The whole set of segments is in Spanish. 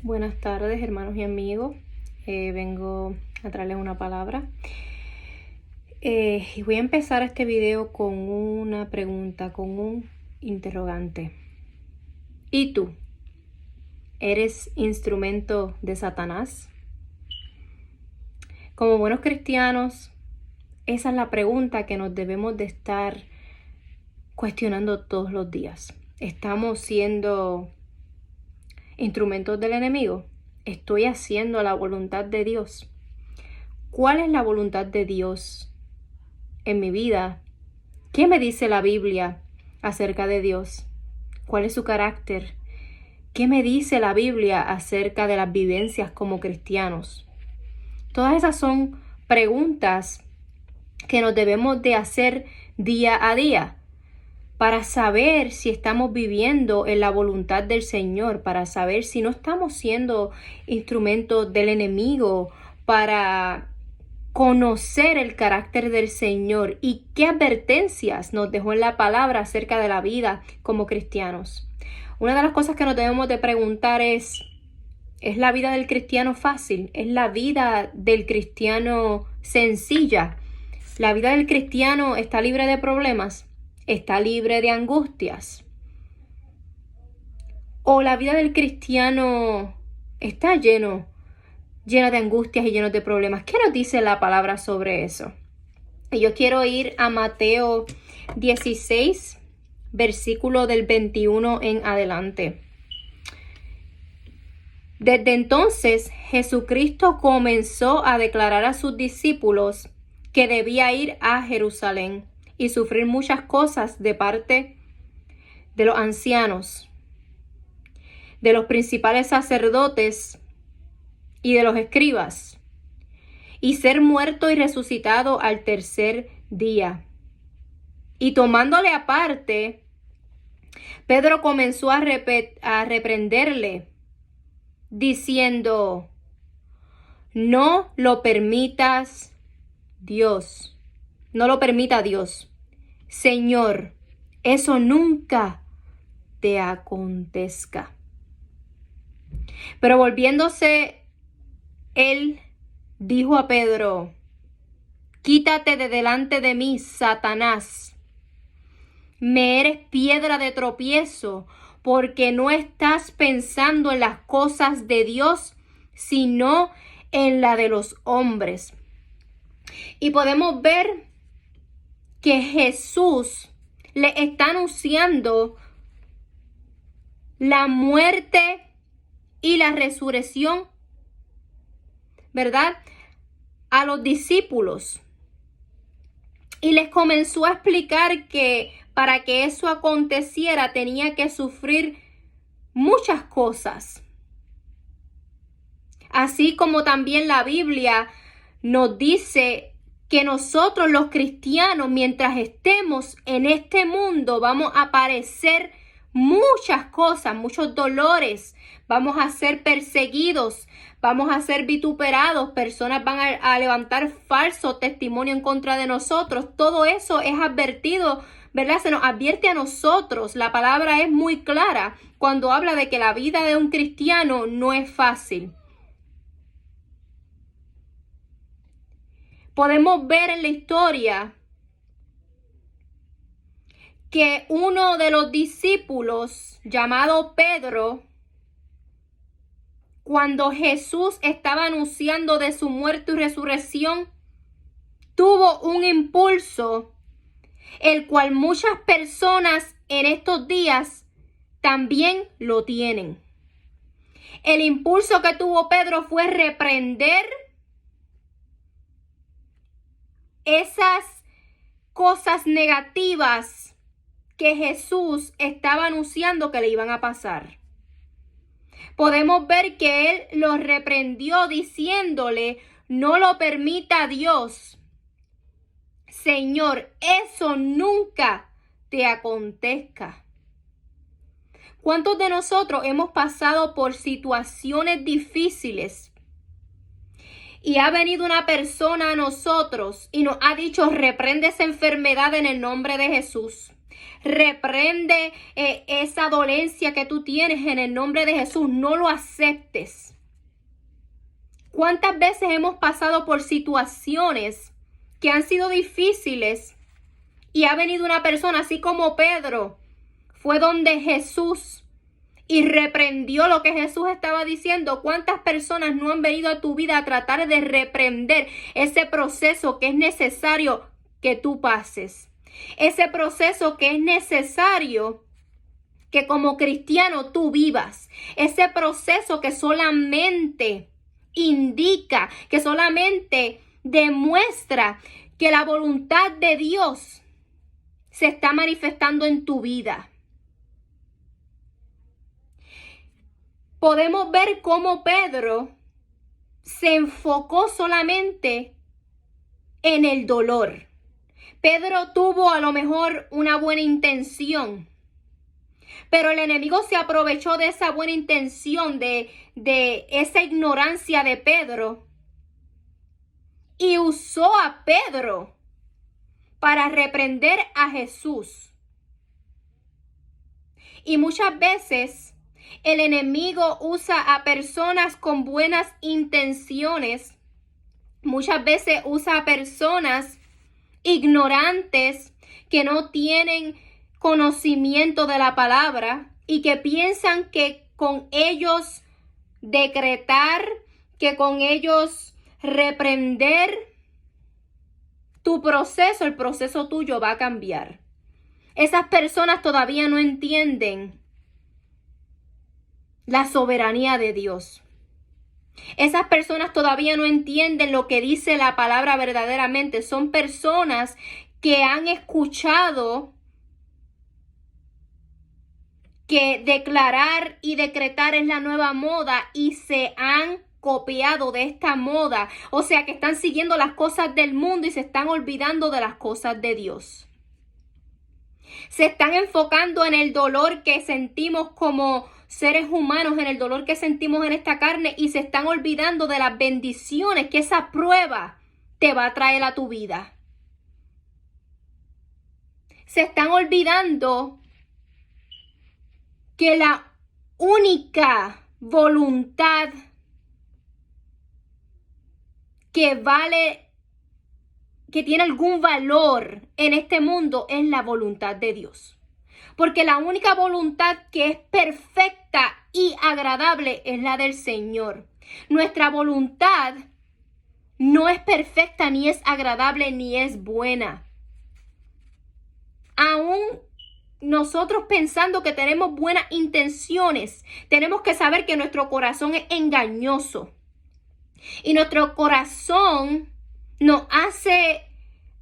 Buenas tardes, hermanos y amigos. Vengo a traerles una palabra. Y voy a empezar este video con una pregunta, con un interrogante. ¿Y tú? ¿Eres instrumento de Satanás? Como buenos cristianos, esa es la pregunta que nos debemos de estar cuestionando todos los días. ¿Estamos siendo instrumentos del enemigo? ¿Estoy haciendo la voluntad de Dios? ¿Cuál es la voluntad de Dios en mi vida? ¿Qué me dice la Biblia acerca de Dios? ¿Cuál es su carácter? ¿Qué me dice la Biblia acerca de las vivencias como cristianos? Todas esas son preguntas que nos debemos de hacer día a día para saber si estamos viviendo en la voluntad del Señor, para saber si no estamos siendo instrumentos del enemigo, para conocer el carácter del Señor y qué advertencias nos dejó en la palabra acerca de la vida como cristianos. Una de las cosas que nos debemos de preguntar ¿es la vida del cristiano fácil? ¿Es la vida del cristiano sencilla? ¿La vida del cristiano está libre de problemas? ¿Está libre de angustias? ¿O la vida del cristiano está llena de angustias y lleno de problemas? ¿Qué nos dice la palabra sobre eso? Y yo quiero ir a Mateo 16, versículo del 21 en adelante. Desde entonces, Jesucristo comenzó a declarar a sus discípulos que debía ir a Jerusalén y sufrir muchas cosas de parte de los ancianos, de los principales sacerdotes y de los escribas, y ser muerto y resucitado al tercer día. Y tomándole aparte, Pedro comenzó a reprenderle, diciendo: no lo permitas, Dios. No lo permita Dios. Señor, eso nunca te acontezca. Pero volviéndose, él dijo a Pedro: quítate de delante de mí, Satanás. Me eres piedra de tropiezo, porque no estás pensando en las cosas de Dios, sino en la de los hombres. Y podemos ver que Jesús le está anunciando la muerte y la resurrección, ¿verdad?, a los discípulos. Y les comenzó a explicar que para que eso aconteciera tenía que sufrir muchas cosas. Así como también la Biblia nos dice que nosotros los cristianos, mientras estemos en este mundo, vamos a padecer muchas cosas, muchos dolores, vamos a ser perseguidos, vamos a ser vituperados, personas van a levantar falso testimonio en contra de nosotros. Todo eso es advertido, ¿verdad? Se nos advierte a nosotros. La palabra es muy clara cuando habla de que la vida de un cristiano no es fácil. Podemos ver en la historia que uno de los discípulos, llamado Pedro, cuando Jesús estaba anunciando de su muerte y resurrección, tuvo un impulso, el cual muchas personas en estos días también lo tienen. El impulso que tuvo Pedro fue reprender esas cosas negativas que Jesús estaba anunciando que le iban a pasar. Podemos ver que él lo reprendió diciéndole: no lo permita Dios. Señor, eso nunca te acontezca. ¿Cuántos de nosotros hemos pasado por situaciones difíciles y ha venido una persona a nosotros y nos ha dicho: reprende esa enfermedad en el nombre de Jesús? Reprende esa dolencia que tú tienes en el nombre de Jesús. No lo aceptes. ¿Cuántas veces hemos pasado por situaciones que han sido difíciles y ha venido una persona así como Pedro? Fue donde Jesús y reprendió lo que Jesús estaba diciendo. ¿Cuántas personas no han venido a tu vida a tratar de reprender ese proceso que es necesario que tú pases? Ese proceso que es necesario que como cristiano tú vivas. Ese proceso que solamente indica, que solamente demuestra que la voluntad de Dios se está manifestando en tu vida. Podemos ver cómo Pedro se enfocó solamente en el dolor. Pedro tuvo a lo mejor una buena intención, pero el enemigo se aprovechó de esa buena intención, de esa ignorancia de Pedro, y usó a Pedro para reprender a Jesús. Y muchas veces el enemigo usa a personas con buenas intenciones. Muchas veces usa a personas ignorantes que no tienen conocimiento de la palabra y que piensan que con ellos decretar, que con ellos reprender tu proceso, el proceso tuyo va a cambiar. Esas personas todavía no entienden la soberanía de Dios. Esas personas todavía no entienden lo que dice la palabra verdaderamente. Son personas que han escuchado que declarar y decretar es la nueva moda y se han copiado de esta moda. O sea que están siguiendo las cosas del mundo y se están olvidando de las cosas de Dios. Se están enfocando en el dolor que sentimos como seres humanos, en el dolor que sentimos en esta carne, y se están olvidando de las bendiciones que esa prueba te va a traer a tu vida. Se están olvidando que la única voluntad que vale, que tiene algún valor en este mundo es la voluntad de Dios. Porque la única voluntad que es perfecta y agradable es la del Señor. Nuestra voluntad no es perfecta, ni es agradable, ni es buena. Aún nosotros pensando que tenemos buenas intenciones, tenemos que saber que nuestro corazón es engañoso. Y nuestro corazón nos hace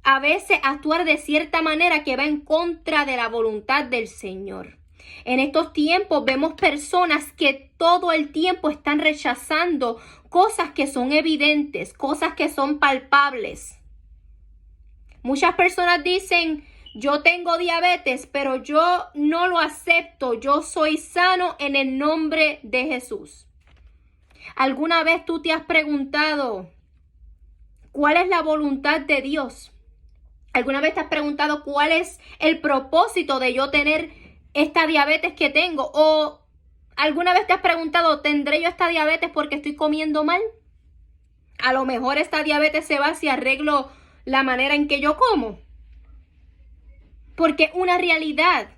a veces actuar de cierta manera que va en contra de la voluntad del Señor. En estos tiempos vemos personas que todo el tiempo están rechazando cosas que son evidentes, cosas que son palpables. Muchas personas dicen: yo tengo diabetes, pero yo no lo acepto. Yo soy sano en el nombre de Jesús. ¿Alguna vez tú te has preguntado cuál es la voluntad de Dios? ¿Alguna vez te has preguntado cuál es el propósito de yo tener esta diabetes que tengo? ¿O alguna vez te has preguntado, ¿tendré yo esta diabetes porque estoy comiendo mal? A lo mejor esta diabetes se va si arreglo la manera en que yo como. Porque una realidad,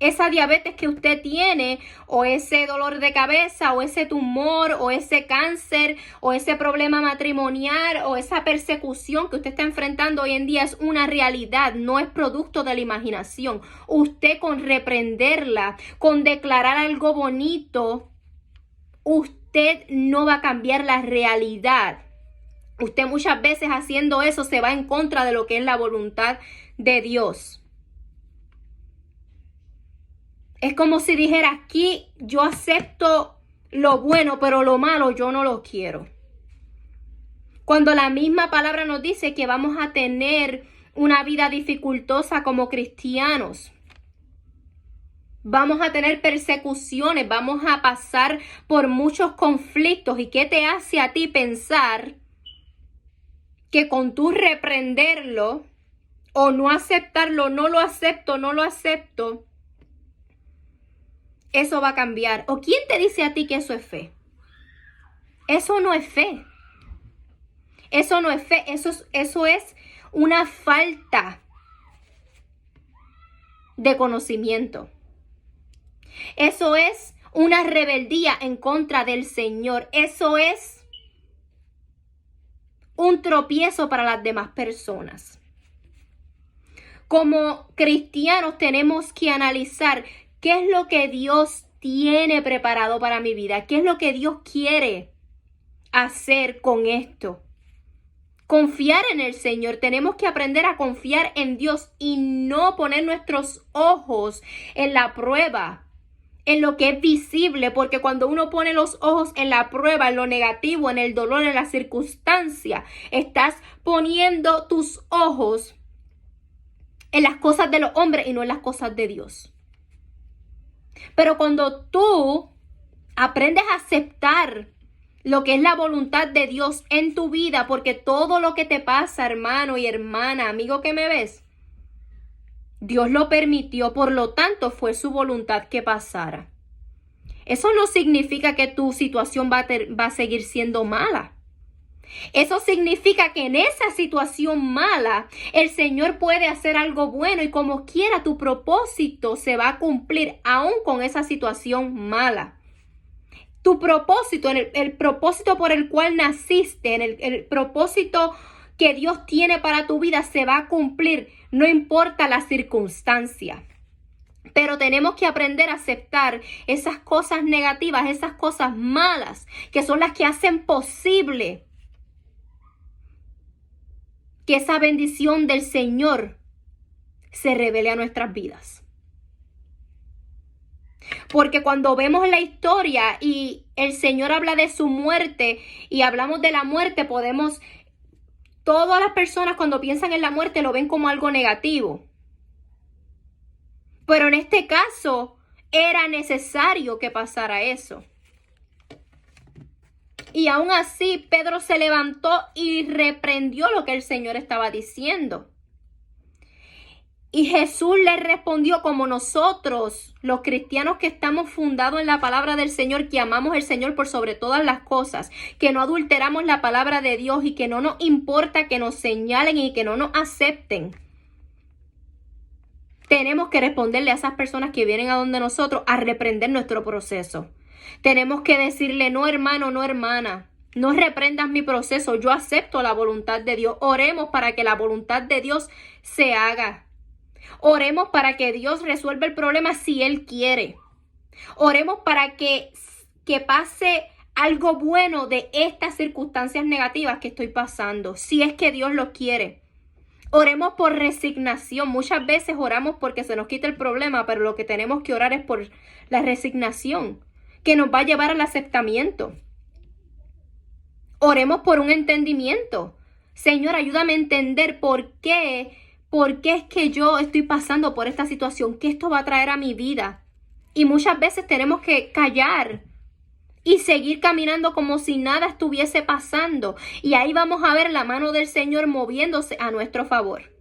esa diabetes que usted tiene, o ese dolor de cabeza, o ese tumor, o ese cáncer, o ese problema matrimonial, o esa persecución que usted está enfrentando hoy en día, es una realidad, no es producto de la imaginación. Usted, con reprenderla, con declarar algo bonito, usted no va a cambiar la realidad. Usted muchas veces haciendo eso se va en contra de lo que es la voluntad de Dios. Es como si dijera: aquí yo acepto lo bueno, pero lo malo yo no lo quiero. Cuando la misma palabra nos dice que vamos a tener una vida dificultosa como cristianos. Vamos a tener persecuciones, vamos a pasar por muchos conflictos. ¿Y qué te hace a ti pensar que con tu reprenderlo o no aceptarlo, no lo acepto, no lo acepto, eso va a cambiar. ¿O quién te dice a ti que eso es fe? Eso no es fe. Eso no es fe, eso es una falta de conocimiento. Eso es una rebeldía en contra del Señor. Eso es un tropiezo para las demás personas. Como cristianos tenemos que analizar qué es lo que Dios tiene preparado para mi vida, qué es lo que Dios quiere hacer con esto. Confiar en el Señor. Tenemos que aprender a confiar en Dios y no poner nuestros ojos en la prueba, en lo que es visible, porque cuando uno pone los ojos en la prueba, en lo negativo, en el dolor, en la circunstancia, estás poniendo tus ojos en las cosas de los hombres y no en las cosas de Dios. Pero cuando tú aprendes a aceptar lo que es la voluntad de Dios en tu vida, porque todo lo que te pasa, hermano y hermana, amigo que me ves, Dios lo permitió, por lo tanto fue su voluntad que pasara. Eso no significa que tu situación va a seguir siendo mala. Eso significa que en esa situación mala, el Señor puede hacer algo bueno y como quiera tu propósito se va a cumplir aún con esa situación mala. Tu propósito, el propósito por el cual naciste, el propósito que Dios tiene para tu vida se va a cumplir, no importa la circunstancia. Pero tenemos que aprender a aceptar esas cosas negativas, esas cosas malas, que son las que hacen posible que esa bendición del Señor se revele a nuestras vidas. Porque cuando vemos la historia y el Señor habla de su muerte y hablamos de la muerte, todas las personas cuando piensan en la muerte lo ven como algo negativo. Pero en este caso era necesario que pasara eso. Y aún así Pedro se levantó y reprendió lo que el Señor estaba diciendo. Y Jesús le respondió como nosotros, los cristianos que estamos fundados en la palabra del Señor, que amamos al Señor por sobre todas las cosas, que no adulteramos la palabra de Dios y que no nos importa que nos señalen y que no nos acepten. Tenemos que responderle a esas personas que vienen a donde nosotros a reprender nuestro proceso. Tenemos que decirle, no hermano, no hermana, no reprendas mi proceso, yo acepto la voluntad de Dios. Oremos para que la voluntad de Dios se haga. Oremos para que Dios resuelva el problema si Él quiere. Oremos para que pase algo bueno de estas circunstancias negativas que estoy pasando, si es que Dios lo quiere. Oremos por resignación. Muchas veces oramos porque se nos quita el problema, pero lo que tenemos que orar es por la resignación, que nos va a llevar al aceptamiento. Oremos por un entendimiento. Señor, ayúdame a entender por qué es que yo estoy pasando por esta situación, qué esto va a traer a mi vida. Y muchas veces tenemos que callar y seguir caminando como si nada estuviese pasando. Y ahí vamos a ver la mano del Señor moviéndose a nuestro favor.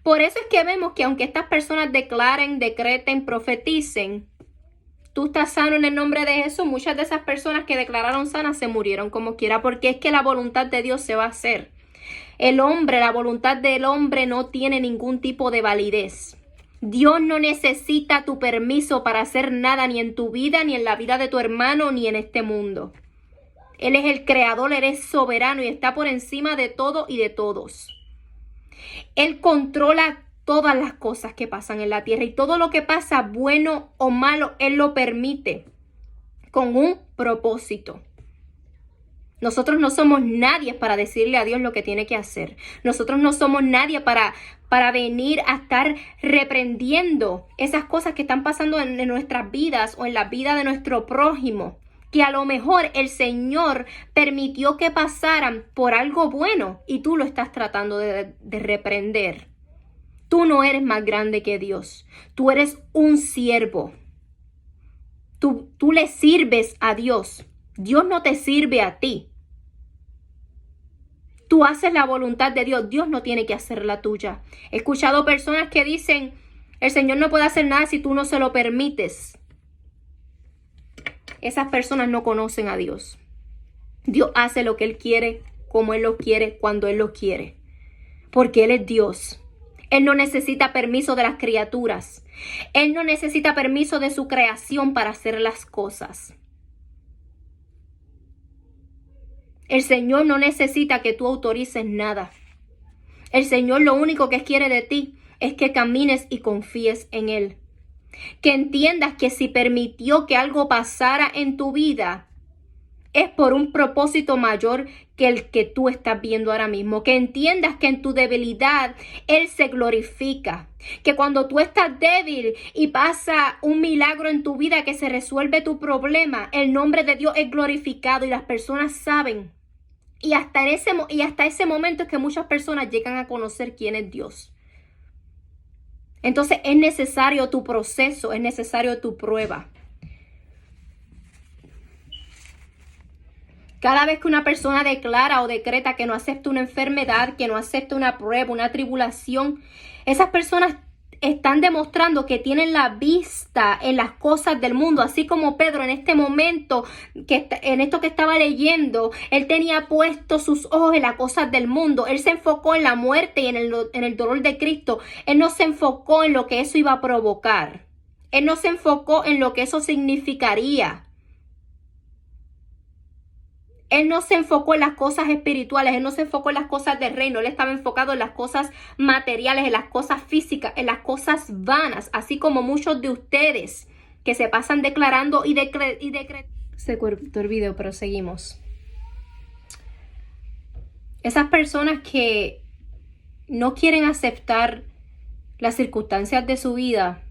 Por eso es que vemos que aunque estas personas declaren, decreten, profeticen, tú estás sano en el nombre de Jesús, muchas de esas personas que declararon sanas se murieron como quiera, porque es que la voluntad de Dios se va a hacer. La voluntad del hombre no tiene ningún tipo de validez. Dios no necesita tu permiso para hacer nada, ni en tu vida, ni en la vida de tu hermano, ni en este mundo. Él es el creador, Él es soberano y está por encima de todo y de todos. Él controla todas las cosas que pasan en la tierra y todo lo que pasa, bueno o malo, Él lo permite con un propósito. Nosotros no somos nadie para decirle a Dios lo que tiene que hacer. Nosotros no somos nadie para venir a estar reprendiendo esas cosas que están pasando en nuestras vidas o en la vida de nuestro prójimo, que a lo mejor el Señor permitió que pasaran por algo bueno y tú lo estás tratando de reprender. Tú no eres más grande que Dios. Tú eres un siervo. Tú le sirves a Dios. Dios no te sirve a ti. Tú haces la voluntad de Dios. Dios no tiene que hacer la tuya. He escuchado personas que dicen, el Señor no puede hacer nada si tú no se lo permites. Esas personas no conocen a Dios. Dios hace lo que Él quiere, como Él lo quiere, cuando Él lo quiere. Porque Él es Dios. Él no necesita permiso de las criaturas. Él no necesita permiso de su creación para hacer las cosas. El Señor no necesita que tú autorices nada. El Señor lo único que quiere de ti es que camines y confíes en Él. Que entiendas que si permitió que algo pasara en tu vida, es por un propósito mayor que el que tú estás viendo ahora mismo. Que entiendas que en tu debilidad Él se glorifica. Que cuando tú estás débil y pasa un milagro en tu vida que se resuelve tu problema, el nombre de Dios es glorificado y las personas saben. Y hasta ese momento es que muchas personas llegan a conocer quién es Dios. Entonces es necesario tu proceso, es necesario tu prueba. Cada vez que una persona declara o decreta que no acepta una enfermedad, que no acepta una prueba, una tribulación, esas personas están demostrando que tienen la vista en las cosas del mundo, así como Pedro en este momento, en esto que estaba leyendo, él tenía puestos sus ojos en las cosas del mundo. Él se enfocó en la muerte y en el dolor de Cristo. Él no se enfocó en lo que eso iba a provocar. Él no se enfocó en lo que eso significaría. Él no se enfocó en las cosas espirituales, él no se enfocó en las cosas del reino, él estaba enfocado en las cosas materiales, en las cosas físicas, en las cosas vanas, así como muchos de ustedes que se pasan declarando y decretando. Se cortó el video, pero seguimos. Esas personas que no quieren aceptar las circunstancias de su vida,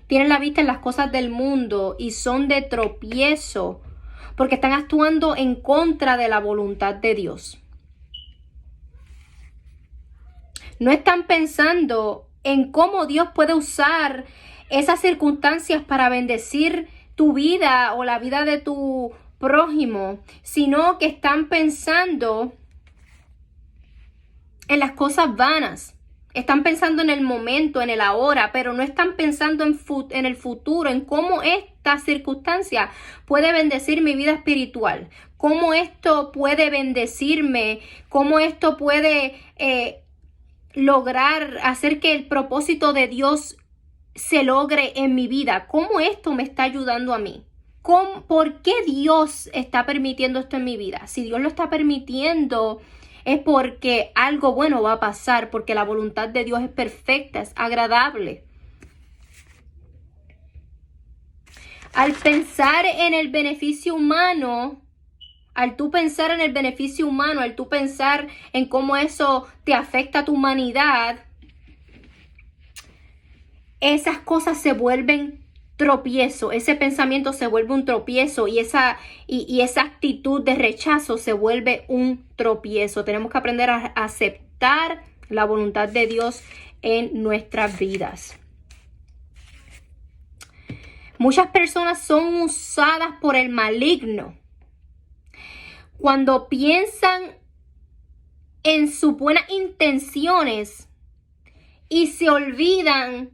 tienen la vista en las cosas del mundo y son de tropiezo, porque están actuando en contra de la voluntad de Dios. No están pensando en cómo Dios puede usar esas circunstancias para bendecir tu vida o la vida de tu prójimo, sino que están pensando en las cosas vanas. Están pensando en el momento, en el ahora, pero no están pensando en el futuro, en cómo esta circunstancia puede bendecir mi vida espiritual, cómo esto puede bendecirme, cómo esto puede lograr hacer que el propósito de Dios se logre en mi vida, cómo esto me está ayudando a mí. ¿Por qué Dios está permitiendo esto en mi vida? Si Dios lo está permitiendo, es porque algo bueno va a pasar, porque la voluntad de Dios es perfecta, es agradable. Al pensar en el beneficio humano, al tú pensar en el beneficio humano, al tú pensar en cómo eso te afecta a tu humanidad, esas cosas se vuelven tropiezo, ese pensamiento se vuelve un tropiezo y esa actitud de rechazo se vuelve un tropiezo. Tenemos que aprender a aceptar la voluntad de Dios en nuestras vidas. Muchas personas son usadas por el maligno cuando piensan en sus buenas intenciones y se olvidan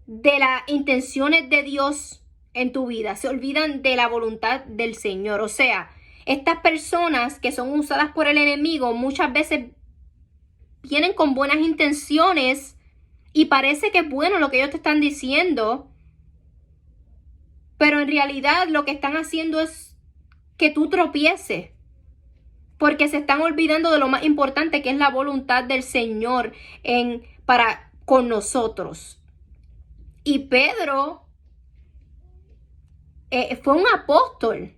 de las intenciones de Dios en tu vida, se olvidan de la voluntad del Señor. O sea, estas personas que son usadas por el enemigo muchas veces vienen con buenas intenciones y parece que es bueno lo que ellos te están diciendo, pero en realidad lo que están haciendo es que tú tropieces, porque se están olvidando de lo más importante, que es la voluntad del Señor para con nosotros. Y Pedro fue un apóstol.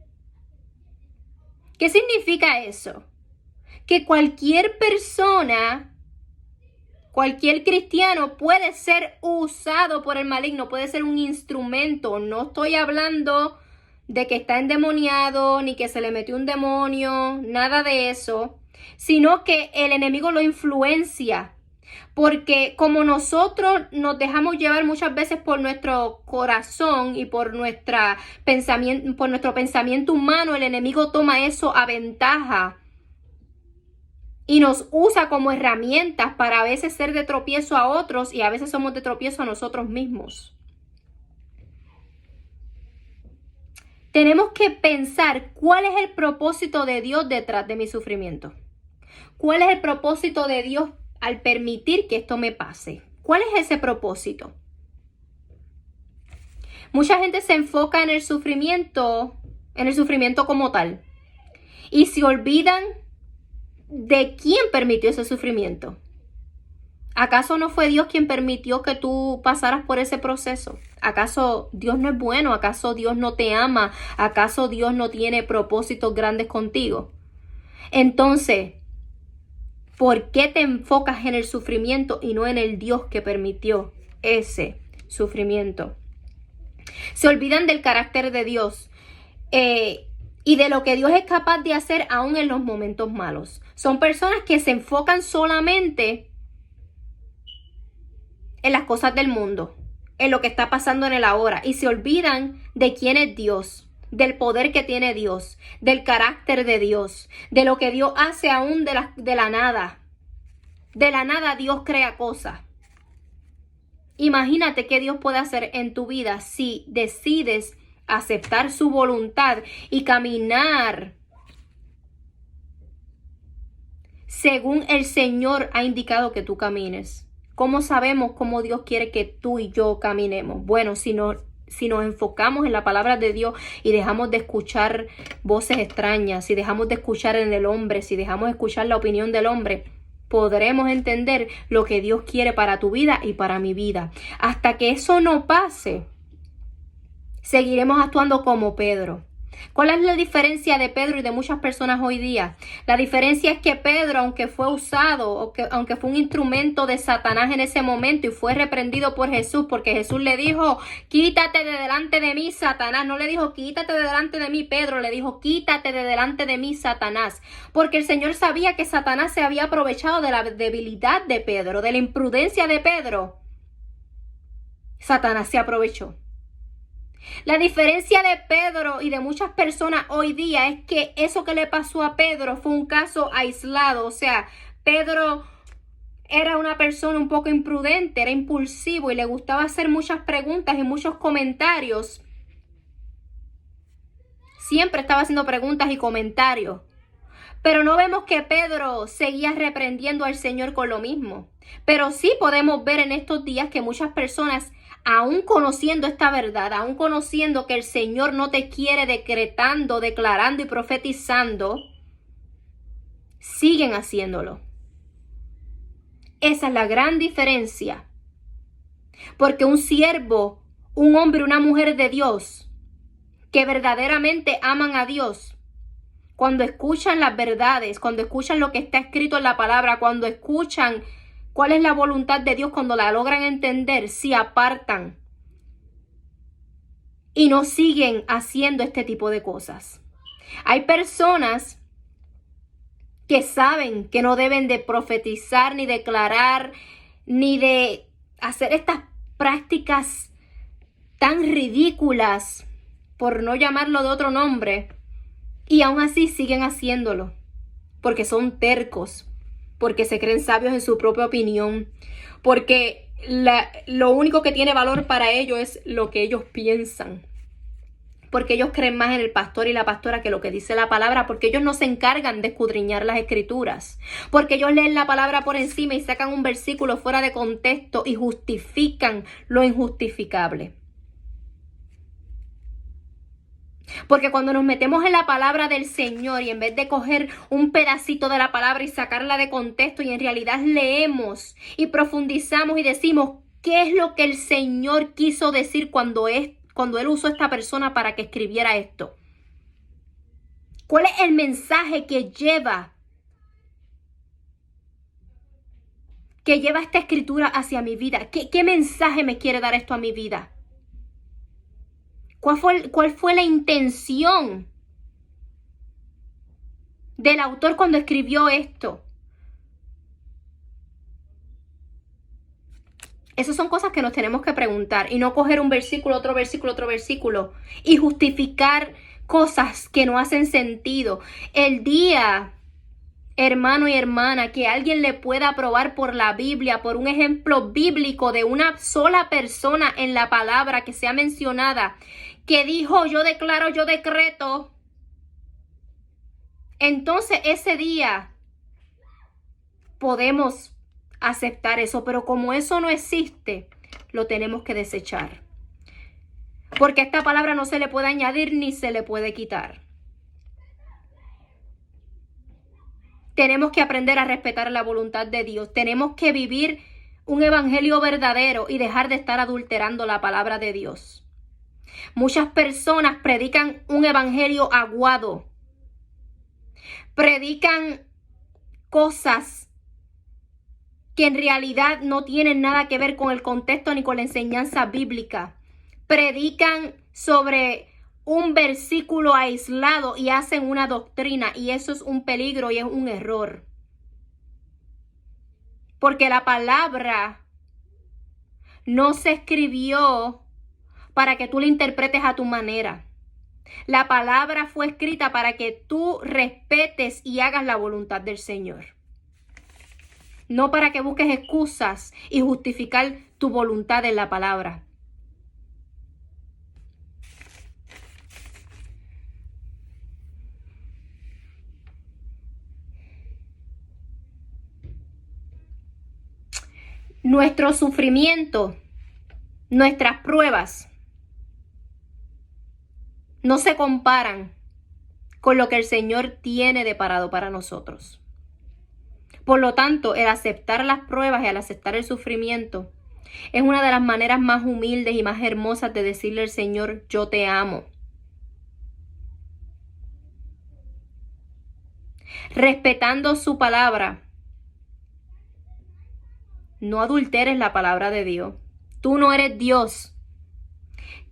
¿Qué significa eso? Que cualquier persona, cualquier cristiano puede ser usado por el maligno, puede ser un instrumento. No estoy hablando de que está endemoniado, ni que se le metió un demonio, nada de eso, sino que el enemigo lo influencia. Porque como nosotros nos dejamos llevar muchas veces por nuestro corazón y por nuestro pensamiento humano, el enemigo toma eso a ventaja y nos usa como herramientas para a veces ser de tropiezo a otros y a veces somos de tropiezo a nosotros mismos. Tenemos que pensar cuál es el propósito de Dios detrás de mi sufrimiento. ¿Cuál es el propósito de Dios al permitir que esto me pase? ¿Cuál es ese propósito? Mucha gente se enfoca en el sufrimiento como tal y se olvidan de quién permitió ese sufrimiento. ¿Acaso no fue Dios quien permitió que tú pasaras por ese proceso? ¿Acaso Dios no es bueno? ¿Acaso Dios no te ama? ¿Acaso Dios no tiene propósitos grandes contigo? Entonces, ¿por qué te enfocas en el sufrimiento y no en el Dios que permitió ese sufrimiento? Se olvidan del carácter de Dios y de lo que Dios es capaz de hacer aún en los momentos malos. Son personas que se enfocan solamente en las cosas del mundo, en lo que está pasando en el ahora, y se olvidan de quién es Dios, del poder que tiene Dios, del carácter de Dios, de lo que Dios hace aún de la nada. De la nada Dios crea cosas. Imagínate qué Dios puede hacer en tu vida si decides aceptar su voluntad y caminar según el Señor ha indicado que tú camines. ¿Cómo sabemos cómo Dios quiere que tú y yo caminemos? Bueno, si nos enfocamos en la palabra de Dios y dejamos de escuchar voces extrañas, si dejamos de escuchar en el hombre, si dejamos de escuchar la opinión del hombre, podremos entender lo que Dios quiere para tu vida y para mi vida. Hasta que eso no pase, seguiremos actuando como Pedro. ¿Cuál es la diferencia de Pedro y de muchas personas hoy día? La diferencia es que Pedro, aunque fue usado, aunque fue un instrumento de Satanás en ese momento y fue reprendido por Jesús, porque Jesús le dijo, quítate de delante de mí, Satanás. No le dijo, quítate de delante de mí, Pedro. Le dijo, quítate de delante de mí, Satanás. Porque el Señor sabía que Satanás se había aprovechado de la debilidad de Pedro, de la imprudencia de Pedro. Satanás se aprovechó. La diferencia de Pedro y de muchas personas hoy día es que eso que le pasó a Pedro fue un caso aislado. O sea, Pedro era una persona un poco imprudente, era impulsivo y le gustaba hacer muchas preguntas y muchos comentarios. Siempre estaba haciendo preguntas y comentarios. Pero no vemos que Pedro seguía reprendiendo al Señor con lo mismo. Pero sí podemos ver en estos días que muchas personas, aún conociendo esta verdad, aún conociendo que el Señor no te quiere decretando, declarando y profetizando, siguen haciéndolo. Esa es la gran diferencia. Porque un siervo, un hombre, una mujer de Dios, que verdaderamente aman a Dios, cuando escuchan las verdades, cuando escuchan lo que está escrito en la palabra, cuando escuchan cuál es la voluntad de Dios, cuando la logran entender, se apartan y no siguen haciendo este tipo de cosas. Hay personas que saben que no deben de profetizar, ni declarar, ni de hacer estas prácticas tan ridículas, por no llamarlo de otro nombre, y aún así siguen haciéndolo, porque son tercos, porque se creen sabios en su propia opinión, porque lo único que tiene valor para ellos es lo que ellos piensan, porque ellos creen más en el pastor y la pastora que lo que dice la palabra, porque ellos no se encargan de escudriñar las escrituras, porque ellos leen la palabra por encima y sacan un versículo fuera de contexto y justifican lo injustificable. Porque cuando nos metemos en la palabra del Señor y en vez de coger un pedacito de la palabra y sacarla de contexto y en realidad leemos y profundizamos y decimos qué es lo que el Señor quiso decir cuando Él usó a esta persona para que escribiera esto. ¿Cuál es el mensaje que lleva esta escritura hacia mi vida? ¿Qué mensaje me quiere dar esto a mi vida? ¿Cuál fue la intención del autor cuando escribió esto? Esas son cosas que nos tenemos que preguntar y no coger un versículo, otro versículo y justificar cosas que no hacen sentido. El día hermano y hermana, que alguien le pueda probar por la Biblia, por un ejemplo bíblico de una sola persona en la palabra que sea mencionada, que dijo, yo declaro, yo decreto. Entonces ese día podemos aceptar eso, pero como eso no existe, lo tenemos que desechar. Porque a esta palabra no se le puede añadir ni se le puede quitar. Tenemos que aprender a respetar la voluntad de Dios. Tenemos que vivir un evangelio verdadero y dejar de estar adulterando la palabra de Dios. Muchas personas predican un evangelio aguado. Predican cosas que en realidad no tienen nada que ver con el contexto ni con la enseñanza bíblica. Predican sobre un versículo aislado y hacen una doctrina, y eso es un peligro y es un error. Porque la palabra no se escribió para que tú la interpretes a tu manera. La palabra fue escrita para que tú respetes y hagas la voluntad del Señor. No para que busques excusas y justificar tu voluntad en la palabra. Nuestro sufrimiento, nuestras pruebas, no se comparan con lo que el Señor tiene deparado para nosotros. Por lo tanto, el aceptar las pruebas y el aceptar el sufrimiento es una de las maneras más humildes y más hermosas de decirle al Señor, yo te amo. Respetando su palabra. No adulteres la palabra de Dios. Tú no eres Dios.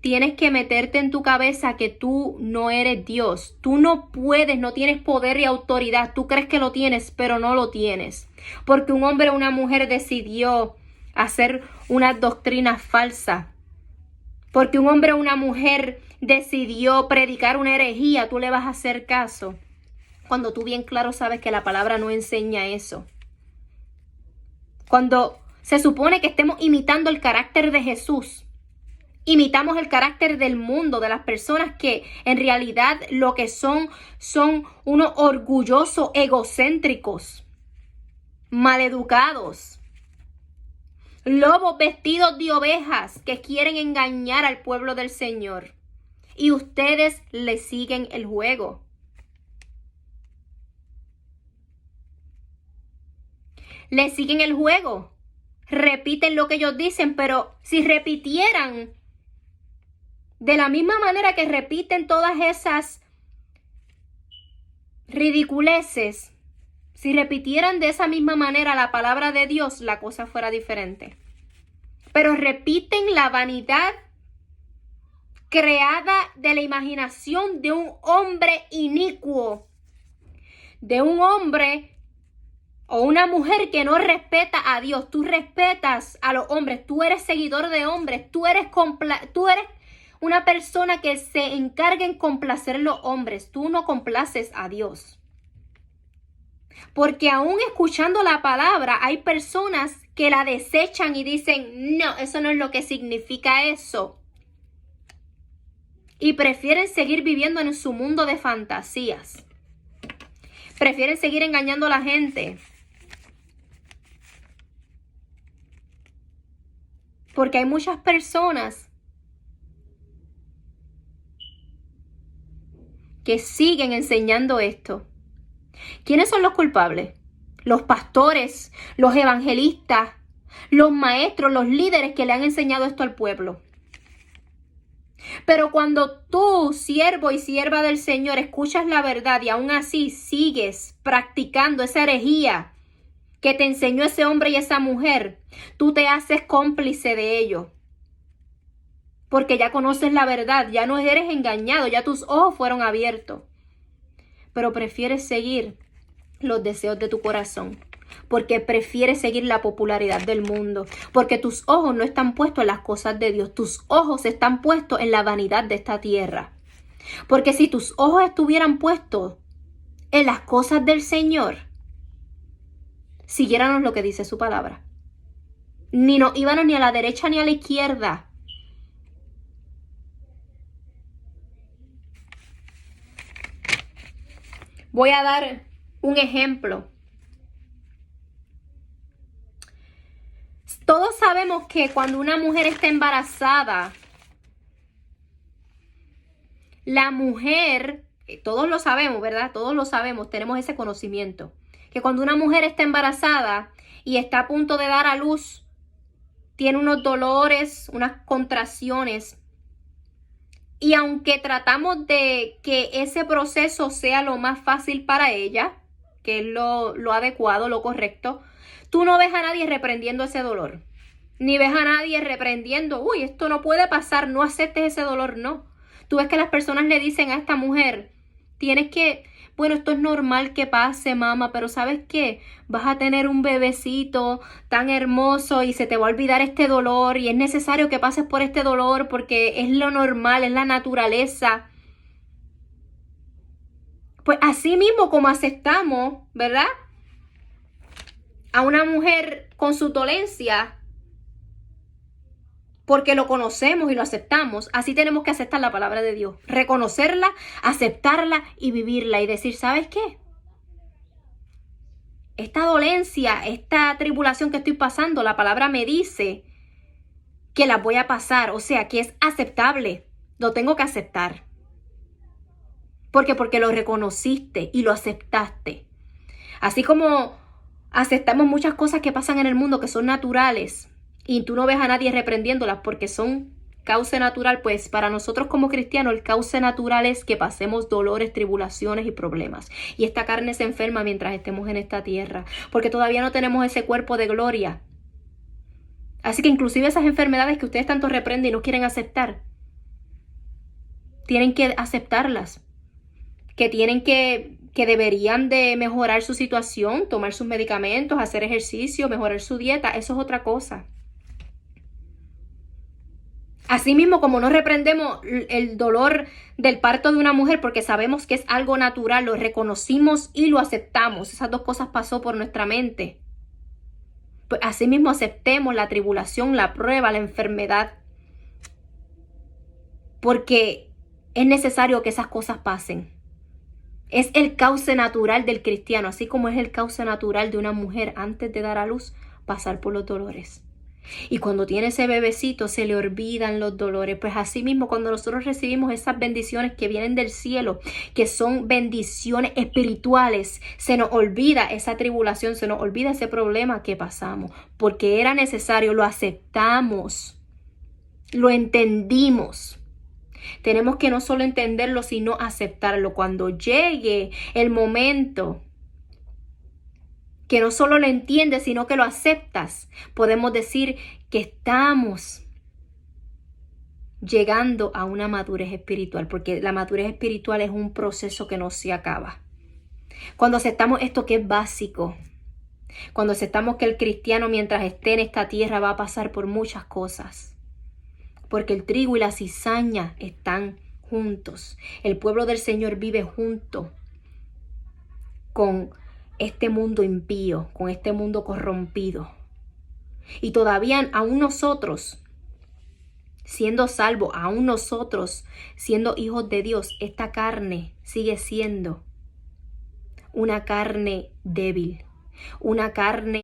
Tienes que meterte en tu cabeza que tú no eres Dios. Tú no puedes, no tienes poder y autoridad. Tú crees que lo tienes, pero no lo tienes. Porque un hombre o una mujer decidió hacer una doctrina falsa. Porque un hombre o una mujer decidió predicar una herejía, tú le vas a hacer caso. Cuando tú bien claro sabes que la palabra no enseña eso. Cuando se supone que estemos imitando el carácter de Jesús, imitamos el carácter del mundo, de las personas que en realidad lo que son unos orgullosos, egocéntricos, maleducados, lobos vestidos de ovejas que quieren engañar al pueblo del Señor. Y ustedes le siguen el juego. Le siguen el juego. Repiten lo que ellos dicen, pero si repitieran de la misma manera que repiten todas esas ridiculeces, si repitieran de esa misma manera la palabra de Dios, la cosa fuera diferente. Pero repiten la vanidad creada de la imaginación de un hombre inicuo, de un hombre o una mujer que no respeta a Dios. Tú respetas a los hombres, tú eres seguidor de hombres, tú eres una persona que se encarga en complacer a los hombres, tú no complaces a Dios. Porque aún escuchando la palabra hay personas que la desechan y dicen, no, eso no es lo que significa eso. Y prefieren seguir viviendo en su mundo de fantasías. Prefieren seguir engañando a la gente. Porque hay muchas personas que siguen enseñando esto. ¿Quiénes son los culpables? Los pastores, los evangelistas, los maestros, los líderes que le han enseñado esto al pueblo. Pero cuando tú, siervo y sierva del Señor, escuchas la verdad y aún así sigues practicando esa herejía que te enseñó ese hombre y esa mujer, tú te haces cómplice de ello. Porque ya conoces la verdad, ya no eres engañado, ya tus ojos fueron abiertos. Pero prefieres seguir los deseos de tu corazón. Porque prefieres seguir la popularidad del mundo. Porque tus ojos no están puestos en las cosas de Dios. Tus ojos están puestos en la vanidad de esta tierra. Porque si tus ojos estuvieran puestos en las cosas del Señor, siguiéramos lo que dice su palabra. Ni nos íbamos ni a la derecha ni a la izquierda. Voy a dar un ejemplo. Todos sabemos que cuando una mujer está embarazada, la mujer, todos lo sabemos, ¿verdad? Todos lo sabemos, tenemos ese conocimiento. Que cuando una mujer está embarazada y está a punto de dar a luz, tiene unos dolores, unas contracciones. Y aunque tratamos de que ese proceso sea lo más fácil para ella, que es lo adecuado, lo correcto, tú no ves a nadie reprendiendo ese dolor. Ni ves a nadie reprendiendo, uy, esto no puede pasar, no aceptes ese dolor, no. Tú ves que las personas le dicen a esta mujer, tienes que, bueno, esto es normal que pase, mamá, pero ¿sabes qué? Vas a tener un bebecito tan hermoso y se te va a olvidar este dolor y es necesario que pases por este dolor porque es lo normal, es la naturaleza. Pues así mismo como aceptamos, ¿verdad? A una mujer con su dolencia, porque lo conocemos y lo aceptamos, así tenemos que aceptar la palabra de Dios, reconocerla, aceptarla y vivirla y decir, ¿sabes qué? Esta dolencia, esta tribulación que estoy pasando, la palabra me dice que la voy a pasar, o sea, que es aceptable, lo tengo que aceptar. ¿Por qué? Porque lo reconociste y lo aceptaste. Así como aceptamos muchas cosas que pasan en el mundo que son naturales, y tú no ves a nadie reprendiéndolas porque son causa natural, pues para nosotros como cristianos el causa natural es que pasemos dolores, tribulaciones y problemas. Y esta carne se enferma mientras estemos en esta tierra, porque todavía no tenemos ese cuerpo de gloria. Así que inclusive esas enfermedades que ustedes tanto reprenden y no quieren aceptar, tienen que aceptarlas. Que deberían de mejorar su situación, tomar sus medicamentos, hacer ejercicio, mejorar su dieta, eso es otra cosa. Asimismo, como no reprendemos el dolor del parto de una mujer porque sabemos que es algo natural, lo reconocimos y lo aceptamos. Esas dos cosas pasó por nuestra mente. Pues asimismo aceptemos la tribulación, la prueba, la enfermedad. Porque es necesario que esas cosas pasen. Es el cauce natural del cristiano, así como es el cauce natural de una mujer antes de dar a luz, pasar por los dolores. Y cuando tiene ese bebecito se le olvidan los dolores. Pues así mismo cuando nosotros recibimos esas bendiciones que vienen del cielo, que son bendiciones espirituales, se nos olvida esa tribulación, se nos olvida ese problema que pasamos. Porque era necesario, lo aceptamos, lo entendimos. Tenemos que no solo entenderlo, sino aceptarlo. Cuando llegue el momento que no solo lo entiendes, sino que lo aceptas, podemos decir que estamos llegando a una madurez espiritual, porque la madurez espiritual es un proceso que no se acaba. Cuando aceptamos esto que es básico, cuando aceptamos que el cristiano mientras esté en esta tierra va a pasar por muchas cosas, porque el trigo y la cizaña están juntos. El pueblo del Señor vive junto con este mundo impío, con este mundo corrompido. Y todavía aún nosotros, siendo salvos, aún nosotros, siendo hijos de Dios, esta carne sigue siendo una carne débil, una carne